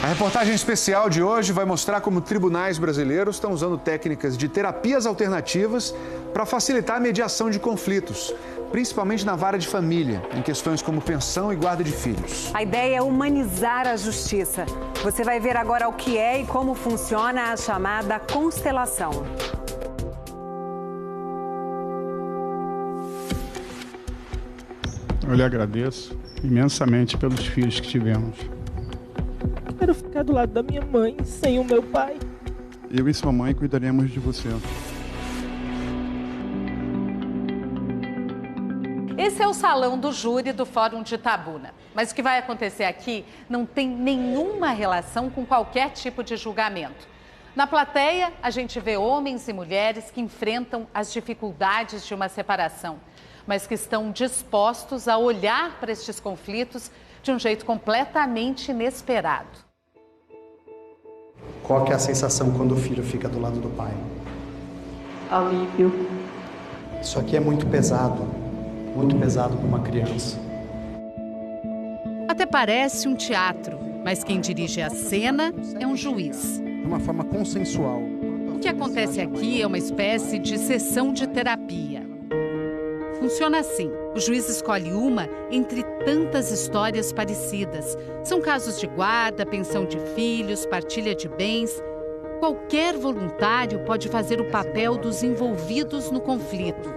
A reportagem especial de hoje vai mostrar como tribunais brasileiros estão usando técnicas de terapias alternativas para facilitar a mediação de conflitos, principalmente na vara de família, em questões como pensão e guarda de filhos. A ideia é humanizar a justiça. Você vai ver agora o que é e como funciona a chamada constelação. Eu lhe agradeço imensamente pelos filhos que tivemos. Quero ficar do lado da minha mãe, sem o meu pai. Eu e sua mãe cuidaremos de você. Esse é o salão do júri do Fórum de Itabuna. Mas o que vai acontecer aqui não tem nenhuma relação com qualquer tipo de julgamento. Na plateia, a gente vê homens e mulheres que enfrentam as dificuldades de uma separação, mas que estão dispostos a olhar para estes conflitos de um jeito completamente inesperado. Qual que é a sensação quando o filho fica do lado do pai? Alívio. Isso aqui é muito pesado para uma criança. Até parece um teatro, mas quem dirige a cena é um juiz. De uma forma consensual. O que acontece aqui é uma espécie de sessão de terapia. Funciona assim: o juiz escolhe uma entre tantas histórias parecidas. São casos de guarda, pensão de filhos, partilha de bens. Qualquer voluntário pode fazer o papel dos envolvidos no conflito.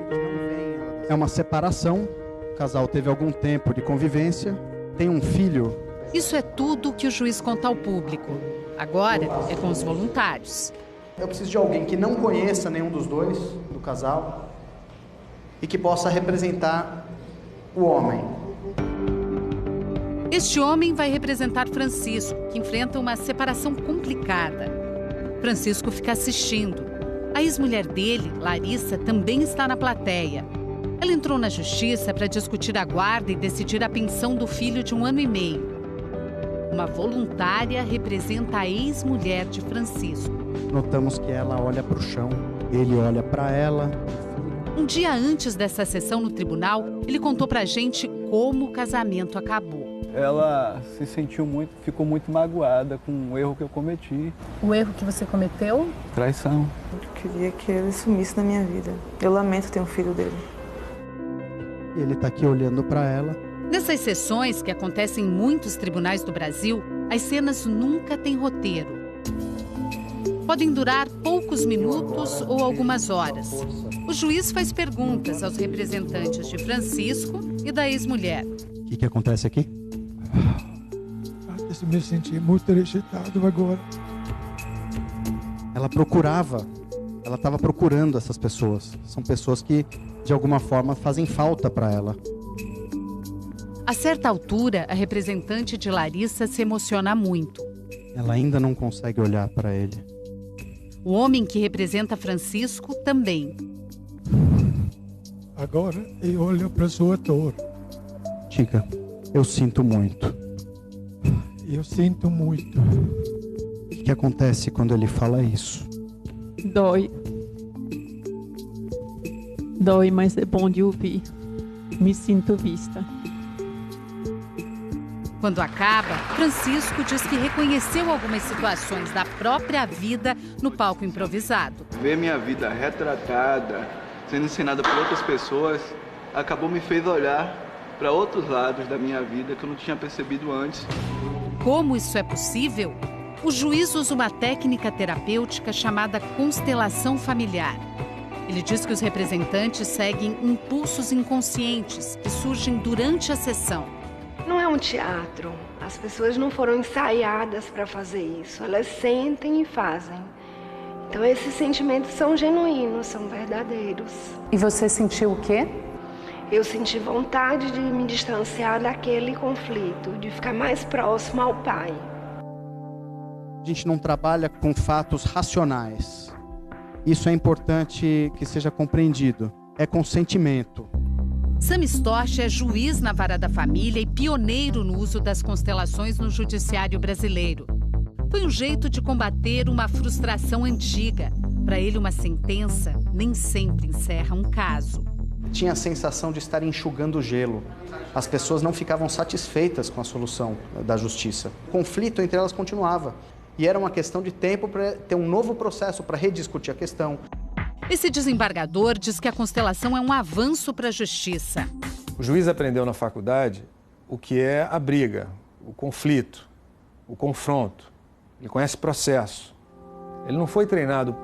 É uma separação, o casal teve algum tempo de convivência, tem um filho. Isso é tudo que o juiz conta ao público. Agora é com os voluntários. Eu preciso de alguém que não conheça nenhum dos dois, do casal, e que possa representar o homem. Este homem vai representar Francisco, que enfrenta uma separação complicada. Francisco fica assistindo. A ex-mulher dele, Larissa, também está na plateia. Ela entrou na justiça para discutir a guarda e decidir a pensão do filho de 1 ano e meio. Uma voluntária representa a ex-mulher de Francisco. Notamos que ela olha para o chão, ele olha para ela. Um dia antes dessa sessão no tribunal, ele contou pra gente como o casamento acabou. Ela se sentiu ficou muito magoada com o erro que eu cometi. O erro que você cometeu? Traição. Eu queria que ele sumisse da minha vida. Eu lamento ter um filho dele. Ele está aqui olhando para ela. Nessas sessões, que acontecem em muitos tribunais do Brasil, as cenas nunca têm roteiro. Podem durar poucos minutos ou algumas horas. O juiz faz perguntas aos representantes de Francisco e da ex-mulher. O que acontece aqui? Eu me senti muito rejeitado agora. Ela estava procurando essas pessoas. São pessoas que, de alguma forma, fazem falta para ela. A certa altura, a representante de Larissa se emociona muito. Ela ainda não consegue olhar para ele. O homem que representa Francisco também. Agora eu olho para a sua dor. Diga, eu sinto muito. Eu sinto muito. O que acontece quando ele fala isso? Dói. Dói, mas é bom de ouvir. Me sinto vista. Quando acaba, Francisco diz que reconheceu algumas situações da própria vida no palco improvisado. Ver minha vida retratada, sendo ensinada por outras pessoas, me fez olhar para outros lados da minha vida que eu não tinha percebido antes. Como isso é possível? O juiz usa uma técnica terapêutica chamada constelação familiar. Ele diz que os representantes seguem impulsos inconscientes que surgem durante a sessão. Não é um teatro. As pessoas não foram ensaiadas para fazer isso. Elas sentem e fazem. Então esses sentimentos são genuínos, são verdadeiros. E você sentiu o quê? Eu senti vontade de me distanciar daquele conflito, de ficar mais próximo ao pai. A gente não trabalha com fatos racionais. Isso é importante que seja compreendido. É com sentimento. Sam Storch é juiz na Vara da Família e pioneiro no uso das constelações no judiciário brasileiro. Foi um jeito de combater uma frustração antiga. Para ele, uma sentença nem sempre encerra um caso. tinha a sensação de estar enxugando gelo. As pessoas não ficavam satisfeitas com a solução da justiça. O conflito entre elas continuava. E era uma questão de tempo para ter um novo processo para rediscutir a questão. Esse desembargador diz que a constelação é um avanço para a justiça. O juiz aprendeu na faculdade o que é a briga, o conflito, o confronto. Ele conhece processo. Ele não foi treinado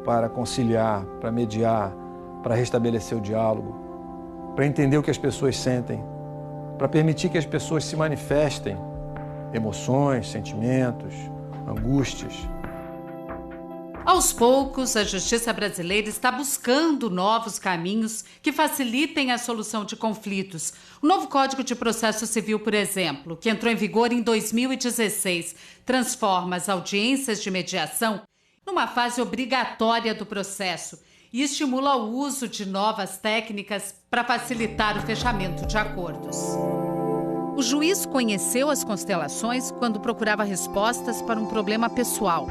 para conciliar, para mediar, para restabelecer o diálogo, para entender o que as pessoas sentem, para permitir que as pessoas se manifestem emoções, sentimentos, angústias. Aos poucos, a justiça brasileira está buscando novos caminhos que facilitem a solução de conflitos. O novo Código de Processo Civil, por exemplo, que entrou em vigor em 2016, transforma as audiências de mediação numa fase obrigatória do processo e estimula o uso de novas técnicas para facilitar o fechamento de acordos. O juiz conheceu as constelações quando procurava respostas para um problema pessoal.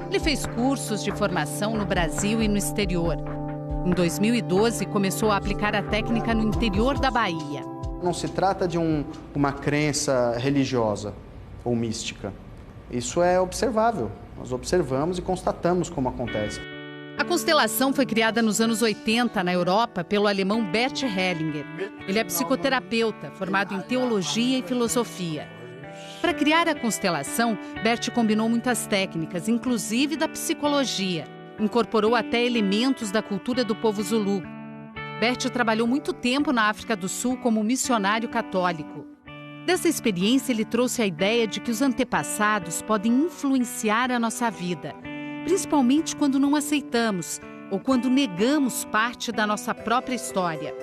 Ele fez cursos de formação no Brasil e no exterior. Em 2012, começou a aplicar a técnica no interior da Bahia. Não se trata de uma crença religiosa ou mística. Isso é observável. Nós observamos e constatamos como acontece. A constelação foi criada nos anos 80 na Europa pelo alemão Bert Hellinger. Ele é psicoterapeuta, formado em teologia e filosofia. Para criar a constelação, Bert combinou muitas técnicas, inclusive da psicologia. Incorporou até elementos da cultura do povo Zulu. Bert trabalhou muito tempo na África do Sul como missionário católico. Dessa experiência, ele trouxe a ideia de que os antepassados podem influenciar a nossa vida, principalmente quando não aceitamos ou quando negamos parte da nossa própria história.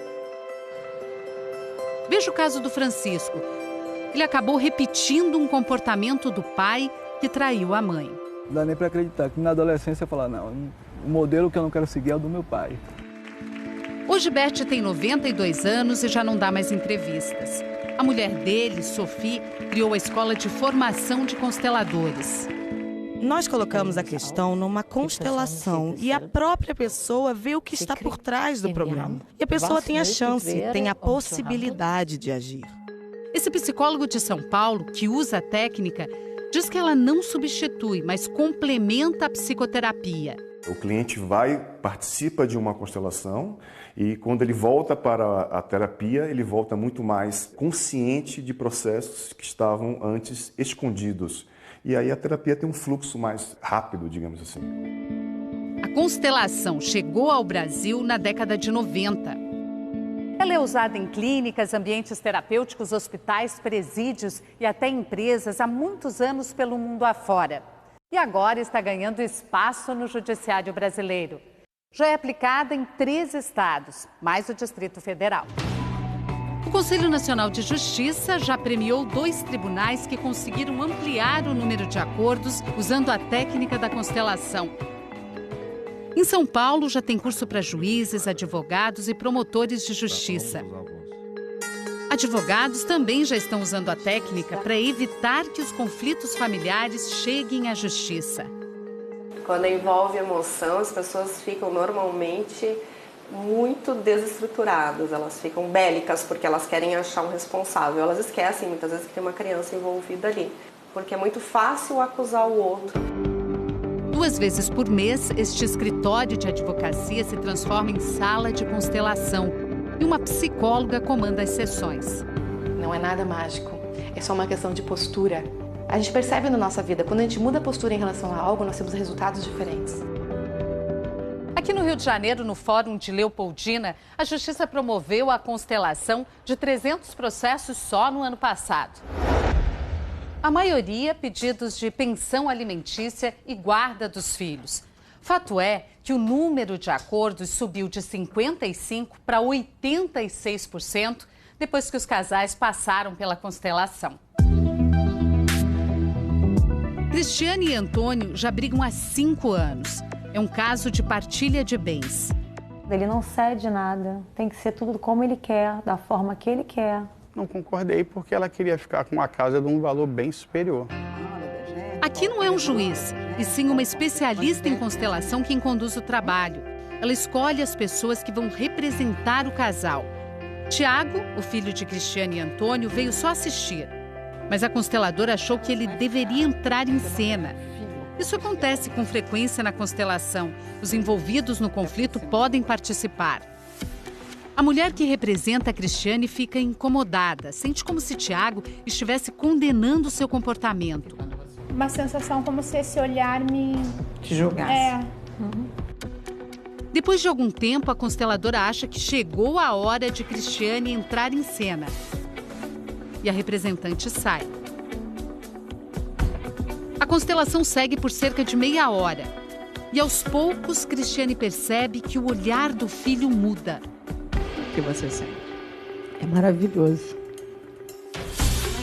Veja o caso do Francisco. Ele acabou repetindo um comportamento do pai que traiu a mãe. Não dá nem para acreditar que na adolescência eu falar, não, o modelo que eu não quero seguir é o do meu pai. Hoje Bert tem 92 anos e já não dá mais entrevistas. A mulher dele, Sophie, criou a escola de formação de consteladores. Nós colocamos a questão numa constelação e a própria pessoa vê o que está por trás do problema. E a pessoa tem a chance, tem a possibilidade de agir. Esse psicólogo de São Paulo, que usa a técnica, diz que ela não substitui, mas complementa a psicoterapia. O cliente participa de uma constelação e quando ele volta para a terapia, ele volta muito mais consciente de processos que estavam antes escondidos. E aí a terapia tem um fluxo mais rápido, digamos assim. A constelação chegou ao Brasil na década de 90. Ela é usada em clínicas, ambientes terapêuticos, hospitais, presídios e até empresas há muitos anos pelo mundo afora. E agora está ganhando espaço no judiciário brasileiro. Já é aplicada em 3 estados, mais o Distrito Federal. O Conselho Nacional de Justiça já premiou 2 tribunais que conseguiram ampliar o número de acordos usando a técnica da constelação. Em São Paulo, já tem curso para juízes, advogados e promotores de justiça. Advogados também já estão usando a técnica para evitar que os conflitos familiares cheguem à justiça. Quando envolve emoção, as pessoas ficam normalmente muito desestruturadas, elas ficam bélicas porque elas querem achar um responsável. Elas esquecem muitas vezes que tem uma criança envolvida ali, porque é muito fácil acusar o outro. 2 vezes por mês, este escritório de advocacia se transforma em sala de constelação e uma psicóloga comanda as sessões. Não é nada mágico, é só uma questão de postura. A gente percebe na nossa vida, quando a gente muda a postura em relação a algo, nós temos resultados diferentes. Aqui no Rio de Janeiro, no Fórum de Leopoldina, a Justiça promoveu a constelação de 300 processos só no ano passado. A maioria pedidos de pensão alimentícia e guarda dos filhos. Fato é que o número de acordos subiu de 55% para 86% depois que os casais passaram pela constelação. Cristiane e Antônio já brigam há 5 anos. É um caso de partilha de bens. Ele não cede nada, tem que ser tudo como ele quer, da forma que ele quer. Não concordei porque ela queria ficar com uma casa de um valor bem superior. Aqui não é um juiz, e sim uma especialista em constelação quem conduz o trabalho. ela escolhe as pessoas que vão representar o casal. Tiago, o filho de Cristiane e Antônio, veio só assistir. Mas a consteladora achou que ele deveria entrar em cena. Isso acontece com frequência na constelação. Os envolvidos no conflito podem participar. A mulher que representa a Cristiane fica incomodada. Sente como se Tiago estivesse condenando seu comportamento. Uma sensação como se esse olhar me... te julgasse. Depois de algum tempo, a consteladora acha que chegou a hora de Cristiane entrar em cena. E a representante sai. A constelação segue por cerca de meia hora. E aos poucos, Cristiane percebe que o olhar do filho muda. O que você sente? É maravilhoso.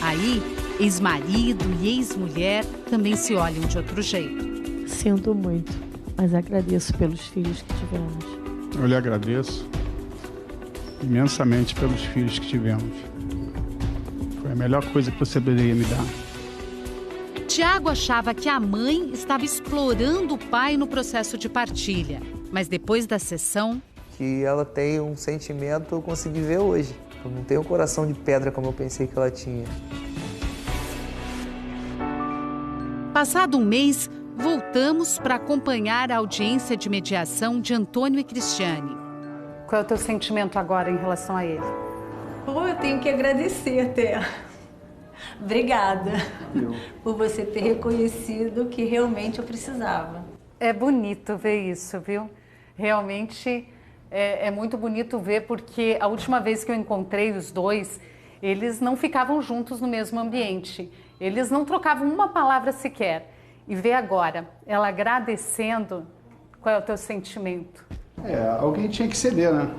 Aí, ex-marido e ex-mulher também se olham de outro jeito. Sinto muito, mas agradeço pelos filhos que tivemos. Eu lhe agradeço imensamente pelos filhos que tivemos. Foi a melhor coisa que você poderia me dar. Tiago achava que a mãe estava explorando o pai no processo de partilha. Mas depois da sessão... que ela tem um sentimento, eu consegui ver hoje. Eu não tenho um coração de pedra como eu pensei que ela tinha. Passado um mês, voltamos para acompanhar a audiência de mediação de Antônio e Cristiane. Qual é o teu sentimento agora em relação a ele? Eu tenho que agradecer até. Obrigada por você ter reconhecido que realmente eu precisava. É bonito ver isso, viu? Realmente é muito bonito ver, porque a última vez que eu encontrei os dois, eles não ficavam juntos no mesmo ambiente. Eles não trocavam uma palavra sequer. E ver agora, ela agradecendo, qual é o teu sentimento? Alguém tinha que ceder, né?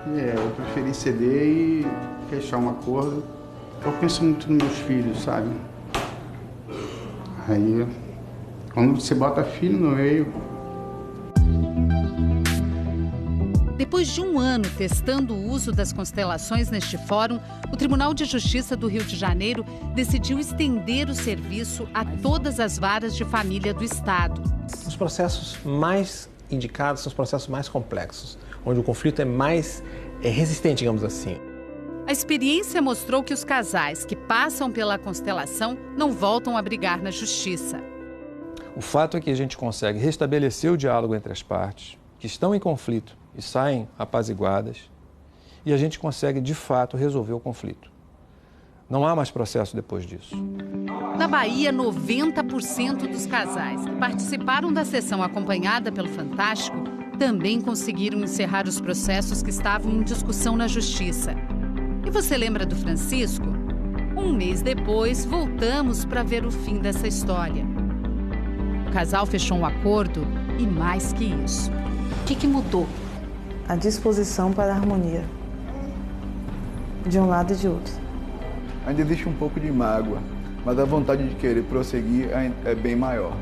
Eu preferi ceder e fechar um acordo. Eu penso muito nos meus filhos, sabe? Aí, quando você bota filho no meio... Depois de um ano testando o uso das constelações neste fórum, o Tribunal de Justiça do Rio de Janeiro decidiu estender o serviço a todas as varas de família do Estado. Os processos mais indicados são os processos mais complexos, onde o conflito é mais resistente, digamos assim. A experiência mostrou que os casais que passam pela constelação não voltam a brigar na justiça. O fato é que a gente consegue restabelecer o diálogo entre as partes que estão em conflito e saem apaziguadas, e a gente consegue, de fato, resolver o conflito. Não há mais processo depois disso. Na Bahia, 90% dos casais que participaram da sessão acompanhada pelo Fantástico também conseguiram encerrar os processos que estavam em discussão na Justiça. E você lembra do Francisco? Um mês depois, voltamos para ver o fim dessa história. O casal fechou um acordo e mais que isso. O que mudou? A disposição para a harmonia, de um lado e de outro. Ainda existe um pouco de mágoa, mas a vontade de querer prosseguir é bem maior.